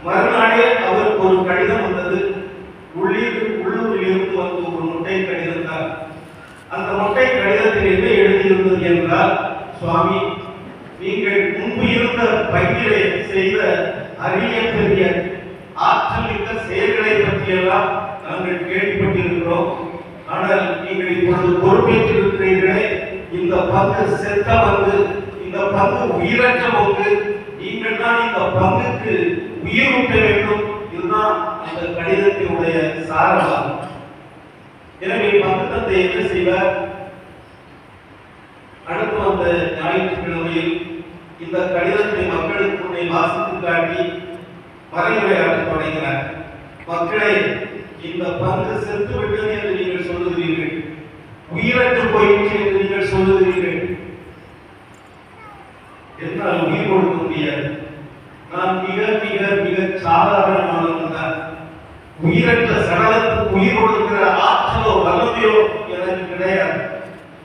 மறுநாளே அவருக்கு ஒரு கடிதம் வந்தது. உள்ளூரில் இருந்து வந்து ஒரு மொட்டை கடிதம் தான். அந்த மொட்டை கடிதத்தில் என்ன எழுதியிருந்தது என்றால், சுவாமி, நீங்கள் முன்பு இருந்த பங்கிலே செய்த அரிய பெரிய ஆற்றல் மிக்க செயல்களை பற்றியெல்லாம் நாங்கள் கேள்விப்பட்டிருக்கிறோம். ஆனால் நீங்கள் இப்பொழுது பொறுப்பேற்றிருக்கிறீர்களே, இந்த பங்கு செத்த பங்கு, இந்த பங்கு உயிரற்ற பங்கு, நீங்கள் தான் இந்த பங்குக்கு உயிரூட்ட வேண்டும். இதுதான் அந்த கடிதத்தினுடைய சாரமாகும். எனவே பங்கு தந்தை என்ன செய்வார்? அடுத்து வந்த ஞாயிற்றுக்கிழமையில் இந்த கடிதத்தை மக்களுக்கு முன்னே வாசித்து காட்டி மறைவுரையாட தொடங்கினார். மக்களே, இந்த பங்கு செத்து விட்டது என்று நீங்கள் சொல்லுகிறீர்கள், உயிரற்று போயிற்று என்று நீங்கள் சொல்லுகிறீர்கள். என்றால் உயிர் கொடுக்க முடியாது. நான் மிக மிக மிக சாதாரணமானவன் தான். உயிரற்ற சடலத்துக்கு உயிர் கொடுக்கிற ஆற்றலோ வல்லமையோ எனக்கு கிடையாது.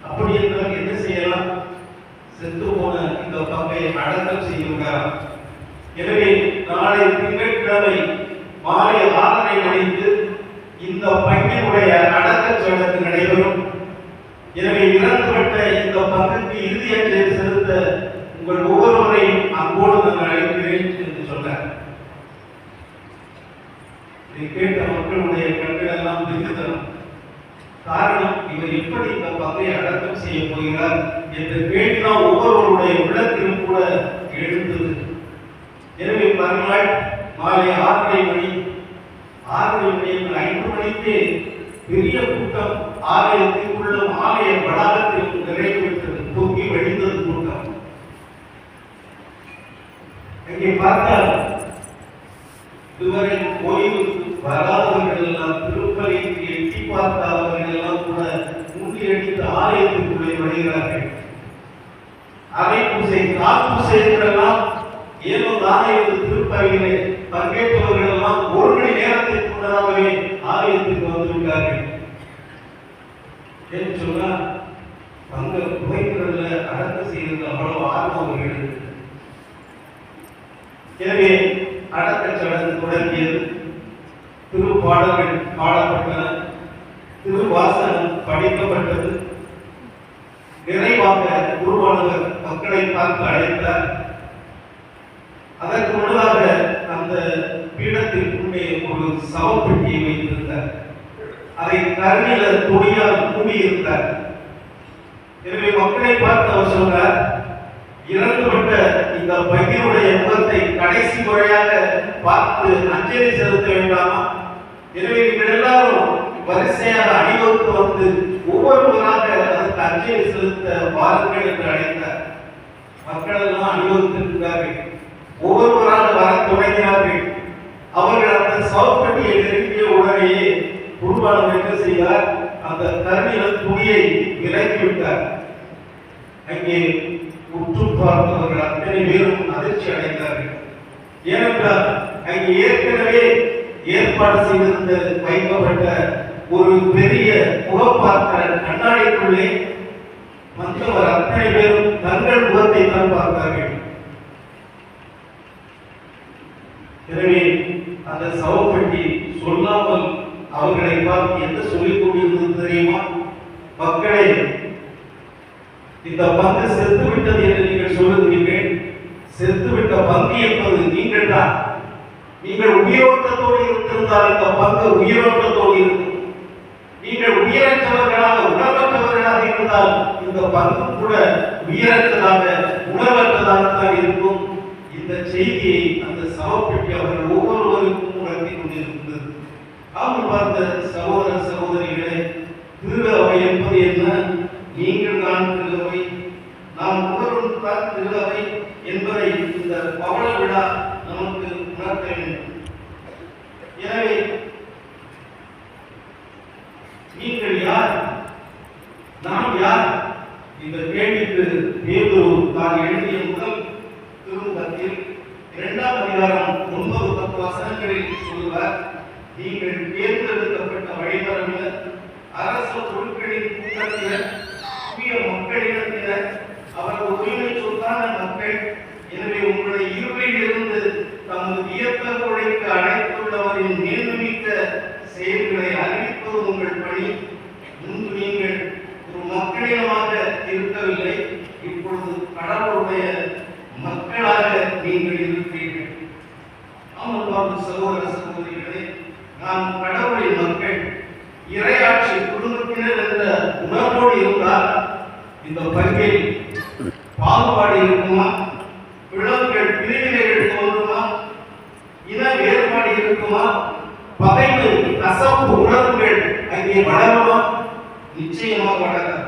அப்படி என்றால் என்ன செய்யலாம்? செத்து போன இந்த பங்கை அடக்கம் செய்யுங்கள். எனவே நாளை திங்கட்கிழமை மாலை 6:30 மணிக்கு இந்த பங்கினுடைய அடக்க சடங்கு நடைபெறும். எனவே இறந்துவிட்ட இந்த பங்குக்கு இறுதி அஞ்சலி செலுத்த உங்கள் ஒவ்வொருவரையும் அன்போடு நான் அழைக்கிறேன் என்று சொன்னார். இதை கேட்ட மக்களுடைய கண்கள் எல்லாம் திக்குத்தனம். காரணம், இவர் எப்படி இந்த பங்கை அடக்கம் செய்ய போகிறார் என்ற கேள்விதான் ஒவ்வொருவருடைய உள்ளத்திலும் கூட எழுந்தது. எனவே மறுநாள் மாலை 6:30 மணி 5 மணிக்கு பெரிய கூட்டம் ஆலயத்திற்குள்ளும் ஆலய வளாகத்தில் நிறைவேற்றது. தூக்கி வழிந்தது கூட்டம். இங்கே பார்த்தால் இதுவரை கோயிலுக்கு வராதவர்கள் எல்லாம், திருப்பலிக்கு எட்டி பார்க்காதவர்கள் எல்லாம் கூட முண்டியடித்து ஆலயத்திற்குள்ளே வருகிறார்கள். அரை பூசை, கால் பூசை என்றெல்லாம் ஏதோ தானே திருப்பலியிலே பங்கேற்றவர்கள் எல்லாம் 1 மணி நேரத்திற்கு முன்னதாகவே ஆலயத்திற்கு வந்துவிட்டார்கள். என்று சொன்னா பங்க புகைக்கிறதுல அடக்கம் செய்யறது அவ்வளவு ஆர்வம் அவர்களுக்கு. எனவே அடக்க சடங்கு தொடங்கியது. திருப்பாடல்கள் பாடப்பட்டன, திருவாசகம் படிக்கப்பட்டது. நிறைவாக குருவானவர் மக்களை பார்த்து அழைத்தார். அதற்கு முன்னதாக அந்த பீடத்திற்கு முன்னே ஒரு சவப்பெட்டியை வைத்திருந்தார். அதை கருணில துணியால் மூடியிருந்தார். எனவே மக்களை பார்த்து அவர் சொன்னார், இறந்துவிட்ட இந்த பகிருடைய முகத்தை கடைசி முறையாக பார்த்து அஞ்சலி செலுத்த வேண்டாமா? எனவே நீங்கள் எல்லாரும் வரிசையாக அணிவகுத்து வந்து ஒவ்வொருவராக அதற்கு அஞ்சலி செலுத்த வாருங்கள் என்று அழைத்தார். மக்கள் எல்லாம் அணிவகுத்திருக்கிறார்கள். ஒவ்வொருவராக வர தொடங்கினார்கள். அவர்கள் அந்த சவப்பெட்டியை நெருங்கிய உடனேயே குருவானவர் என்ன செய்தார்? அந்த கருணில துணியை விலக்கிவிட்டார். அங்கே உற்று பார்த்தவர்கள் அத்தனை பேரும் அதிர்ச்சி அடைந்தார்கள். ஏனென்றால் அங்கே ஏற்கனவே ஏற்பாடு செய்திருந்த வைக்கப்பட்ட ஒரு பெரிய முகப்பார்க்கிற கண்ணாடிக்குள்ளே வந்தவர் அத்தனை பேரும் தங்கள் முகத்தை தான் பார்த்தார்கள். எனவே அந்த சவப்பெட்டி சொல்லாமல் அவர்களை பார்த்து என்ன சொல்லிக் கொண்டிருந்தது தெரியுமா? மக்களே, இந்த பங்கு செத்து விட்டது என்று நீங்கள் சொல்லுகிறீர்கள். செத்துவிட்ட பங்கு என்பது நீங்கள் தான். நீங்கள் உயிரோட்டத்தோடு இருந்திருந்தால் இந்த பங்கு உயிரோட்டத்தோடு இருக்கும். நீங்கள் உயிரற்றவர்களாக உணவற்றவர்களாக இருந்தால் இந்த பங்கு கூட உயிரற்றதாக உணவற்றதாகத்தான் இருக்கும். இந்த செய்தியை அந்த சவப்பெட்டி அவர்கள் ஒவ்வொருவருக்கும் உணர்த்தி கொண்டிருந்தது. அவர்கள் பார்த்த சகோதர சகோதரிகளே, திரு அவை என்பது என்ன? நீங்கள் தான் திரு அவை, நாம் ஒவ்வொருவரும் தான் திரு அவை என்பதை இந்த பவள விழா நமக்கு உணர்த்த வேண்டும். எனவே நீங்கள் யார், நாம் யார்? இந்த கேள்விக்கு பேதுரு தான் எழுதிய முதல் திருமுகத்தில் 2ஆம் அதிகாரம் 9-10 வசனங்களில் சொல்லுவார், நீங்கள் தேர்ந்தெடுக்கப்பட்ட வழிமரபினர், அரச குழுக்களின் கூட்டத்தினர், புதிய மக்களிடத்தினர், அவரது உரிமை சொத்தான மக்கள். எனவே உங்களுடைய இருளில் இருந்து தமது வியப்பு உழைக்க அழைத்துள்ளவரின் மேன்மிக்க செயல்களை அறிவிப்பது உங்கள் பணி. முன்பு நீங்கள் ஒரு மக்களிடமாக இருக்கவில்லை, இப்பொழுது கடவுளுடைய மக்களாக நீங்கள் இருக்கிறீர்கள். ஆமாம் சகோதர சகோதரிகளே, நாம் கடவுளின் மக்கள், இறையாட்சி குடும்பத்தினர் என்ற உணர்வோடு இருந்தால் இந்த பங்கில் பாகுபாடு இருக்குமா, பிளவுகள் பிரிவினைகள் தோன்றுமா, இன வேறுபாடு இருக்குமா, பகைமை கசப்பு உணர்வுகள் அங்கே வளருமா? நிச்சயமாக வளராது.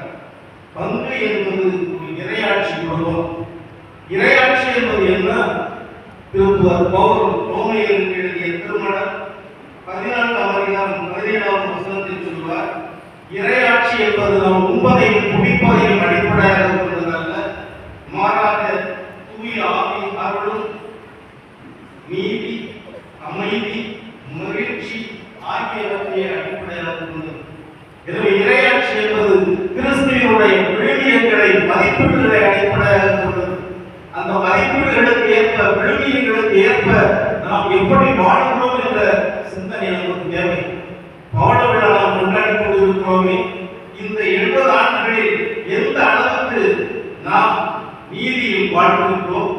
பங்கு என்பது ஒரு இறையாட்சி குடும்பம். இறையாட்சி என்பது என்ன? திருத்துவர் பவுல் ரோமையருக்கு எழுதிய திருமணம் 14ஆம் அதிகாரம் 17ஆம் வசனத்தில் சொல்வார், இறையாட்சி என்பது நாம் உண்பதையும் குடிப்பதையும் அடிப்படையாக கொண்டதல்ல, மாறாக தூய ஆவி அருளும் நீதி, அமைதி, மகிழ்ச்சி ஆகியவற்றை அடிப்படையாக கொண்டது. எனவே இறையாட்சி என்பது கிறிஸ்துவினுடைய விழுமியங்களை மதிப்பீடுகளை அடிப்படையாக கொண்டது. அந்த மதிப்பீடுகளுக்கு ஏற்ப, விழுமியங்களுக்கு ஏற்ப நாம் எப்படி வாழ்கிறோம் என்ற சிந்தனை நமக்கு தேவை. பவள விழா நாம் கொண்டாடி கொண்டிருக்கிறோமே, இந்த 70 ஆண்டுகளில் எந்த அளவுக்கு நாம் நீதியில் வாழ்ந்திருக்கிறோம்,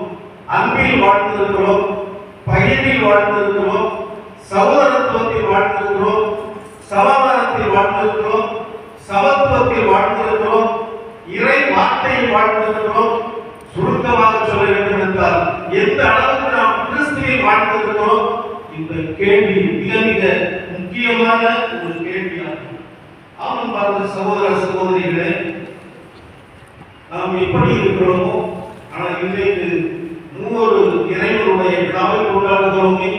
அன்பில் வாழ்ந்திருக்கிறோம், பகிர்வில் வாழ்ந்திருக்கிறோம், சகோதரத்துவத்தில் வாழ்ந்திருக்கிறோம், சமாதானத்தில் வாழ்ந்திருக்கிறோம், சமத்துவத்தில் வாழ்ந்திருக்கிறோம், இறை வார்த்தையில் வாழ்ந்திருக்கிறோம். சுருக்கமாக சொல்ல வேண்டும் என்றால் எந்த அளவுக்கு நாம் கிறிஸ்துவில் வாழ்ந்திருக்கிறோம்? இந்த கேள்வி மிக மிக முக்கியமான ஒரு கேள்வியாகும். ஆமாம் பார்த்த சகோதர சகோதரிகளே, நாம் எப்படி இருக்கிறோமோ, ஆனால் இன்றைக்கு மூவொரு இறைவனுடைய விழாவை கொண்டாடுகிறோமே,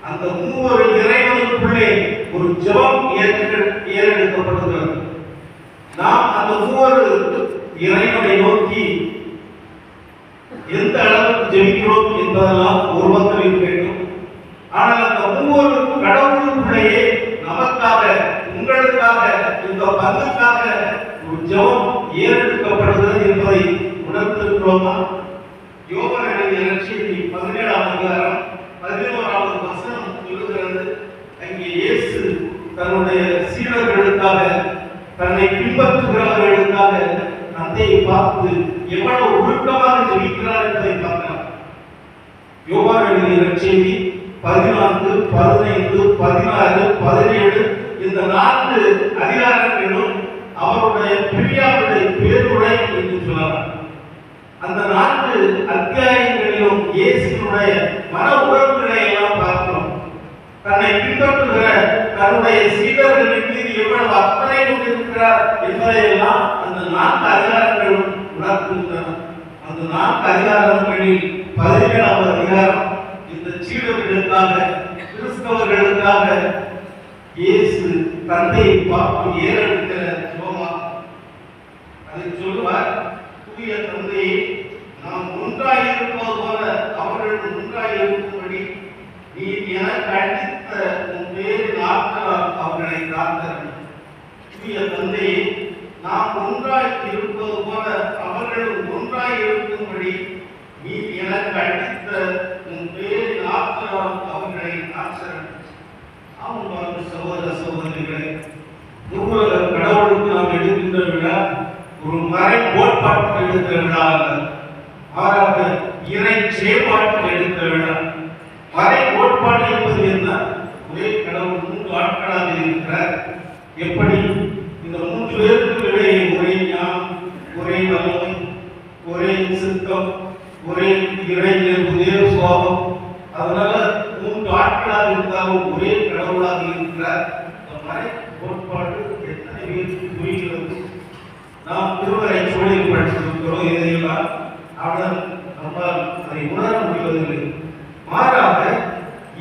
அந்த மூவொரு இறைவனுக்குள்ளே ஒரு ஜெபம் ஏறெடுக்கப்படுகிறது. நாம் அந்த மூவொரு இறைவனை நோக்கி எந்த அளவுக்கு ஜெபிக்கிறோம் என்பதெல்லாம் ஒரு பக்கம் இருக்க வேண்டும். ஆனால் அந்த மூவொரு கடவுளுக்குள்ளேயே நமக்காக, உங்களுக்காக, இந்த பங்குக்காக ஒரு ஜெபம் ஏறெடுக்கப்படுகிறது என்பதை உணர்ந்திருக்கிறோமா? யோவான் எழுதிய நற்செய்தி 17ஆம் அதிகாரம் 11ஆவது வசனம் சொல்லுகிறது, அங்கே இயேசு தன்னுடைய சீடர்களுக்காக, தன்னை பின்பற்றுகிறவர்களுக்காக தந்தையை பார்த்து எவ்வளவு உருக்கமாக ஜெபிக்கிறார் என்பதை பார்க்கலாம். யோவான் எழுதிய நற்செய்தி 14, 15, 16, 17 இந்த 4 அதிகாரங்களும் அவருடைய பிரியாவுடைய பேருரை என்று சொல்லலாம். அந்த 4 அத்தியாயங்களிலும் இயேசுவினுடைய மன உணர்வுகளை எல்லாம் பார்க்கிறோம். தன்னை பின்பற்றுகிற தன்னுடைய சீடர்களின் மீது எவ்வளவு அக்கறை கொண்டிருக்கிறார் என்பதை எல்லாம் அந்த 4 அதிகாரங்களும் உணர்த்துகின்றன. அந்த 4 அதிகாரங்களில் 17ஆவது அதிகாரம் இந்த சீடர்களுக்காக, கிறிஸ்தவர்களுக்காக இயேசு தந்தையை பார்த்து ஏறெடுக்கிற ஜெபமாகும். அதை சொல்லுவார், தூய தந்தையே, நாம் ஒன்றாயிருப்பது போல அவர்கள் ஒன்றாயிருக்கும்படி நீ எனக்கு அளித்த உன் வேறு நாட்களால் அவர்களை காத்தரணும். தூய தந்தையே, நாம் ஒன்றாய் இருப்பது போல அவர்களும் ஒன்றாய் இருக்கும்படி நீ எனக்கு அளித்த உன் வேறு நாட்களால் அவர்களை காத்தரணும். ஆமாம் சகோதர சகோதரிகளே, உலக கடவுளுக்கு நாம் எடுக்கின்ற விழா ஒரு மறை கோட்பாட்டுக்கு எடுக்கிற விழா அல்ல, மாறாக இறை செயல்பாட்டுக்கு எடுக்கிற விழா. மறை கோட்பாடு என்பது என்ன? ஒரே கடவுள் 3 ஆட்களாக இருக்கிறார். எப்படி இந்த 3 பேருக்கு இடையே ஒரே ஞானம், ஒரே வல்லமை, ஒரே சித்தம், ஒரே இறை தேவ சுவாபம். அதனால 3 ஆட்களாக இருந்தாலும் ஒரே கடவுளாக இருக்கிறார். மறை கோட்பாடு எத்தனை பேருக்கு புரிகிறது? நாம் திருவரை சூழலில் படித்திருக்கிறோம், இதையெல்லாம் ஆனால் நம்மால் அதை உணர முடிவதில்லை. மாறாக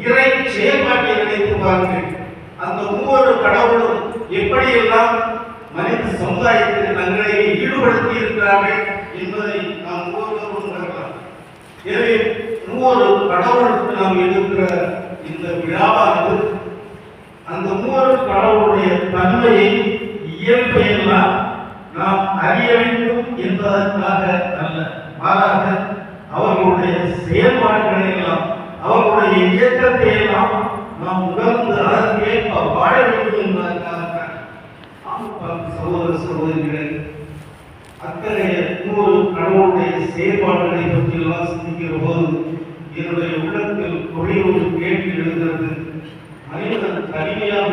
இறை செயல்பாட்டை நினைத்து பாருங்கள். அந்த ஒவ்வொரு கடவுளும் எப்படியெல்லாம் மனித சமுதாயத்தில் தங்களை ஈடுபடுத்தி இருக்கிறார்கள் என்பதை நாம் ஒவ்வொருவரும் உணரலாம். எனவே ஒவ்வொரு கடவுளுக்கு நாம் எடுக்கிற இந்த விழாவானது அந்த ஒவ்வொரு கடவுளுடைய தன்மையை, இயல்பையெல்லாம் நாம் அறிய வேண்டும் என்பதற்காக அல்ல, மாறாக அவர்களுடைய செயல்பாடுகளை எல்லாம், அவருடைய இயக்கத்தை எல்லாம் நாம் உணர்ந்து அதற்கேற்ப வாழ வேண்டும் என்பதற்காக சகோதர சகோதரிகளை அத்தகைய இன்னொரு கடவுளுடைய செயல்பாடுகளை பற்றி எல்லாம் சிந்திக்கிற போது என்னுடைய உள்ளத்தில் ஒரே ஒரு கேள்வி எழுகிறது. மனிதன் தனிமையாக